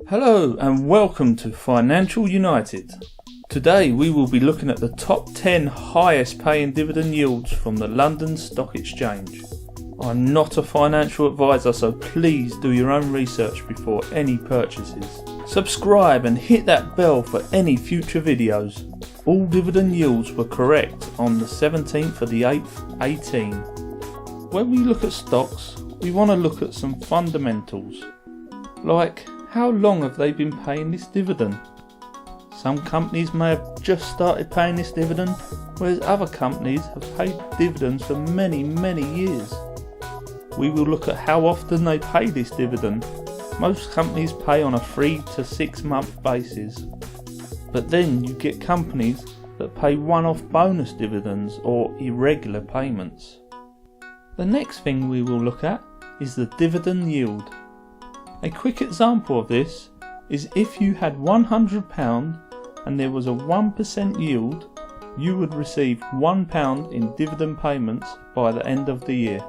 Hello and welcome to Financial United. Today we will be looking at the top 10 highest paying dividend yields from the London Stock Exchange. I'm not a financial advisor, so please do your own research before any purchases. Subscribe and hit that bell for any future videos. All dividend yields were correct on the 17th of the 8th, 18. When we look at stocks, we want to look at some fundamentals, like how long have they been paying this dividend? Some companies may have just started paying this dividend, whereas other companies have paid dividends for many years. We will look at how often they pay this dividend. Most companies pay on a 3 to 6 month basis, but then you get companies that pay one-off bonus dividends or irregular payments. The next thing we will look at is the dividend yield. A quick example of this is if you had £100 and there was a 1% yield, you would receive £1 in dividend payments by the end of the year.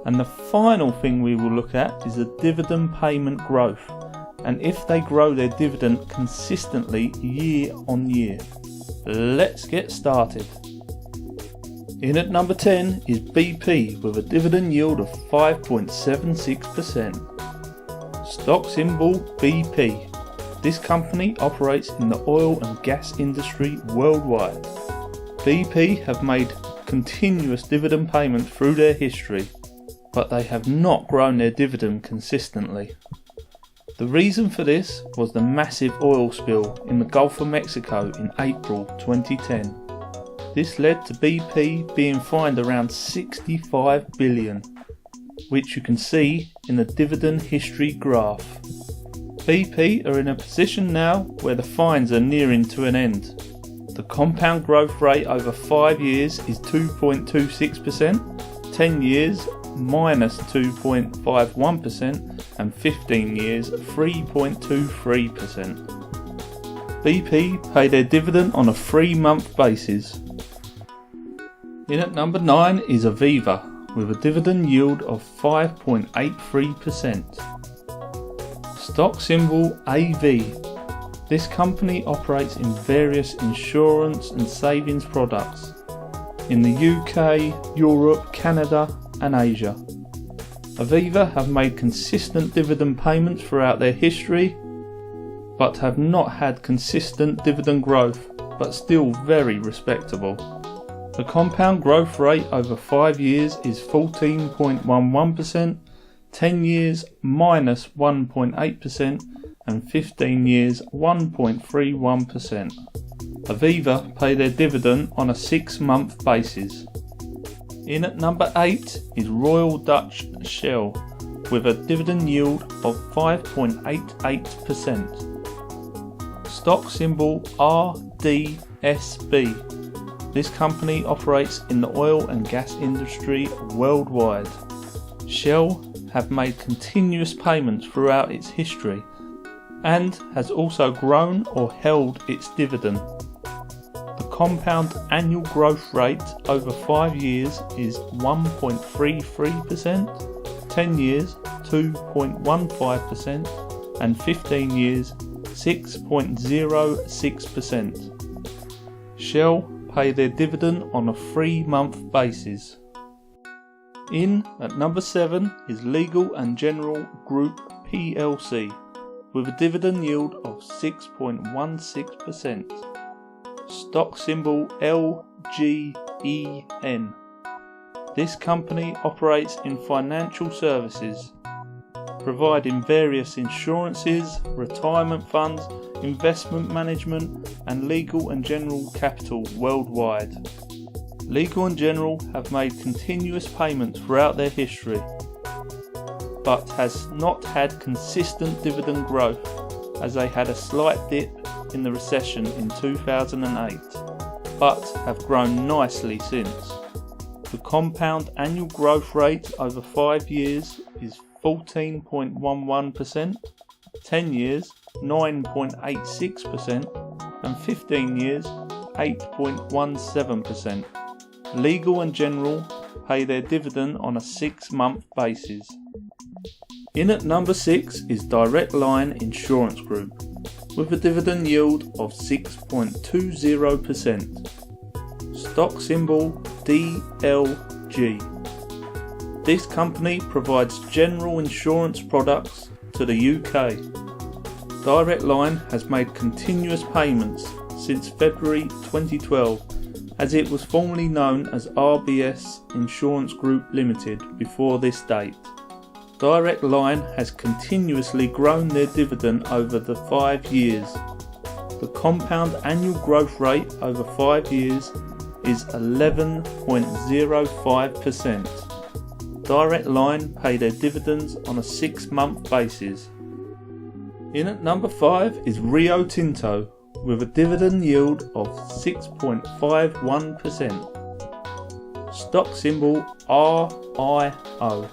And the final thing we will look at is the dividend payment growth, and if they grow their dividend consistently year on year. Let's get started. In at number 10 is BP with a dividend yield of 5.76%. Stock symbol BP. This company operates in the oil and gas industry worldwide. BP have made continuous dividend payments through their history, but they have not grown their dividend consistently. The reason for this was the massive oil spill in the Gulf of Mexico in April 2010. This led to BP being fined around 65 billion, which you can see in the dividend history graph. BP are in a position now where the fines are nearing to an end. The compound growth rate over 5 years is 2.26%, 10 years minus 2.51%, and 15 years 3.23%. BP pay their dividend on a 3-month basis. In at number 9 is Aviva with a dividend yield of 5.83%. Stock symbol AV. This company operates in various insurance and savings products in the UK, Europe, Canada and Asia. Aviva have made consistent dividend payments throughout their history, but have not had consistent dividend growth, but still very respectable. The compound growth rate over 5 years is 14.11%, 10 years minus 1.8%, and 15 years 1.31%. Aviva pay their dividend on a 6-month basis. In at number 8 is Royal Dutch Shell with a dividend yield of 5.88%. Stock symbol RDSB. This company operates in the oil and gas industry worldwide. Shell have made continuous payments throughout its history and has also grown or held its dividend. The compound annual growth rate over 5 years is 1.33%, 10 years 2.15%, and 15 years 6.06%. Shell pay their dividend on a 3-month basis. In at number 7 is Legal & General Group PLC with a dividend yield of 6.16%. Stock symbol LGEN. This company operates in financial services, providing various insurances, retirement funds, investment management and legal and general capital worldwide. Legal and General have made continuous payments throughout their history, but has not had consistent dividend growth as they had a slight dip in the recession in 2008, but have grown nicely since. The compound annual growth rate over 5 years is 14.11%, 10 years 9.86%, and 15 years 8.17%. Legal and General pay their dividend on a 6-month basis. In at number 6 is Direct Line Insurance Group with a dividend yield of 6.20%. Stock symbol DLG. This company provides general insurance products to the UK. Direct Line has made continuous payments since February 2012, as it was formerly known as RBS Insurance Group Limited before this date. Direct Line has continuously grown their dividend over the 5 years. The compound annual growth rate over 5 years is 11.05%. Direct Line pay their dividends on a 6-month basis. In at number 5 is Rio Tinto with a dividend yield of 6.51%. Stock symbol RIO.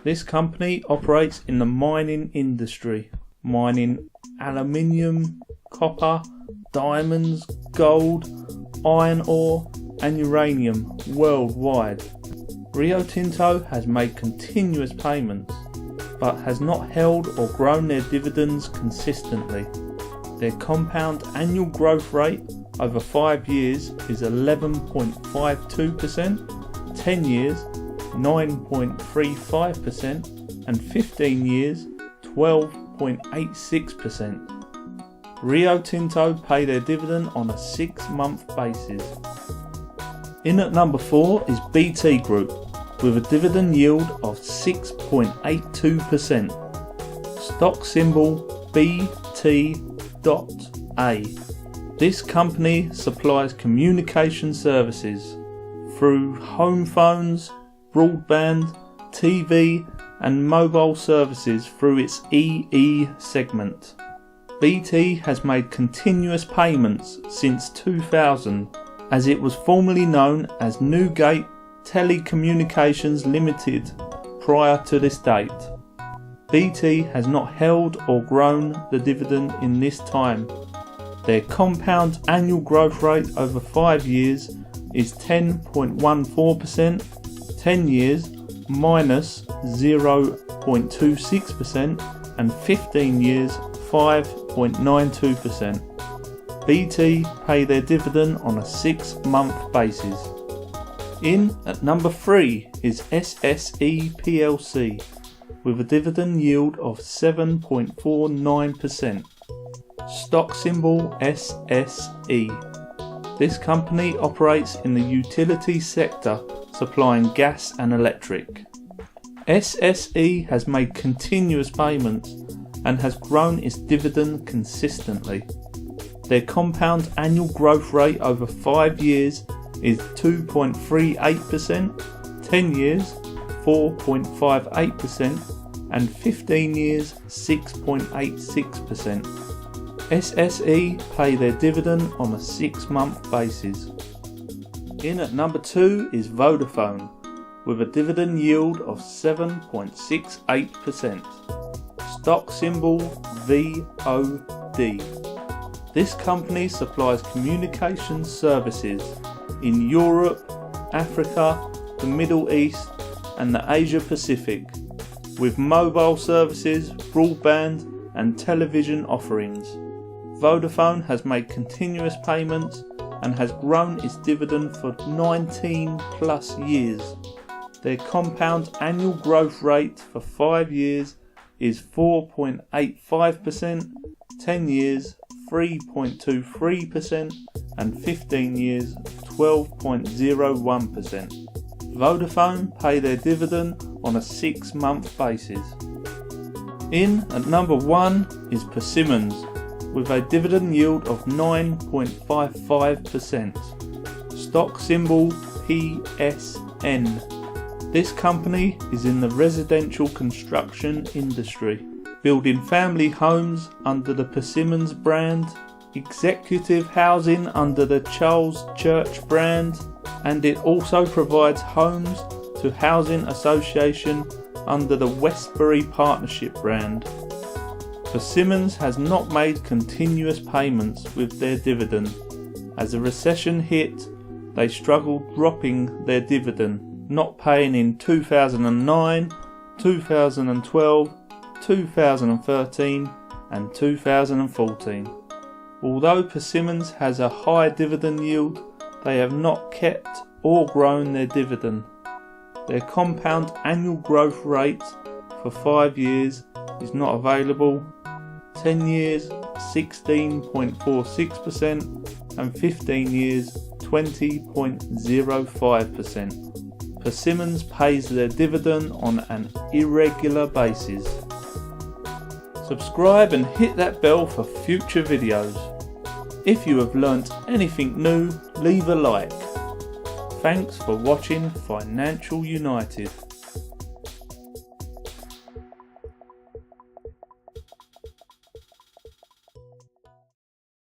This company operates in the mining industry, mining aluminium, copper, diamonds, gold, iron ore and uranium worldwide. Rio Tinto has made continuous payments, but has not held or grown their dividends consistently. Their compound annual growth rate over 5 years is 11.52%, 10 years 9.35% and 15 years 12.86%. Rio Tinto pay their dividend on a 6-month basis. In at number 4 is BT Group with a dividend yield of 6.82%. Stock symbol BT.A. This company supplies communication services through home phones, broadband, TV and mobile services through its EE segment. BT has made continuous payments since 2000, as it was formerly known as Newgate Telecommunications Limited prior to this date. BT has not held or grown the dividend in this time. Their compound annual growth rate over 5 years is 10.14%, 10 years minus 0.26% and 15 years 5.92%. BT pay their dividend on a 6-month basis. In at number 3 is Sse Plc with a dividend yield of 7.49%. Stock symbol SSE. This company operates in the utility sector, supplying gas and electric. SSE has made continuous payments and has grown its dividend consistently. Their compound annual growth rate over 5 years is 2.38%, 10 years 4.58% and 15 years 6.86%. SSE pay their dividend on a 6-month basis. In at number 2 is Vodafone with a dividend yield of 7.68%. Stock symbol VOD. This company supplies communications services in Europe, Africa, the Middle East and the Asia Pacific, with mobile services, broadband and television offerings. Vodafone has made continuous payments and has grown its dividend for 19 plus years. Their compound annual growth rate for 5 years is 4.85%, 10 years 3.23% and 15 years 12.01%. Vodafone pay their dividend on a 6-month basis. In at number 1 is Persimmons with a dividend yield of 9.55%. Stock symbol PSN. This company is in the residential construction industry, building family homes under the Persimmons brand, executive housing under the Charles Church brand, and it also provides homes to Housing Association under the Westbury Partnership brand. Persimmons has not made continuous payments with their dividend. As the recession hit, they struggled dropping their dividend, not paying in 2009, 2012 2013 and 2014. Although Persimmons has a high dividend yield, they have not kept or grown their dividend. Their compound annual growth rate for 5 years is not available, 10 years 16.46% and 15 years 20.05%. Persimmons pays their dividend on an irregular basis. Subscribe and hit that bell for future videos. If you have learnt anything new, leave a like. Thanks for watching Financial United.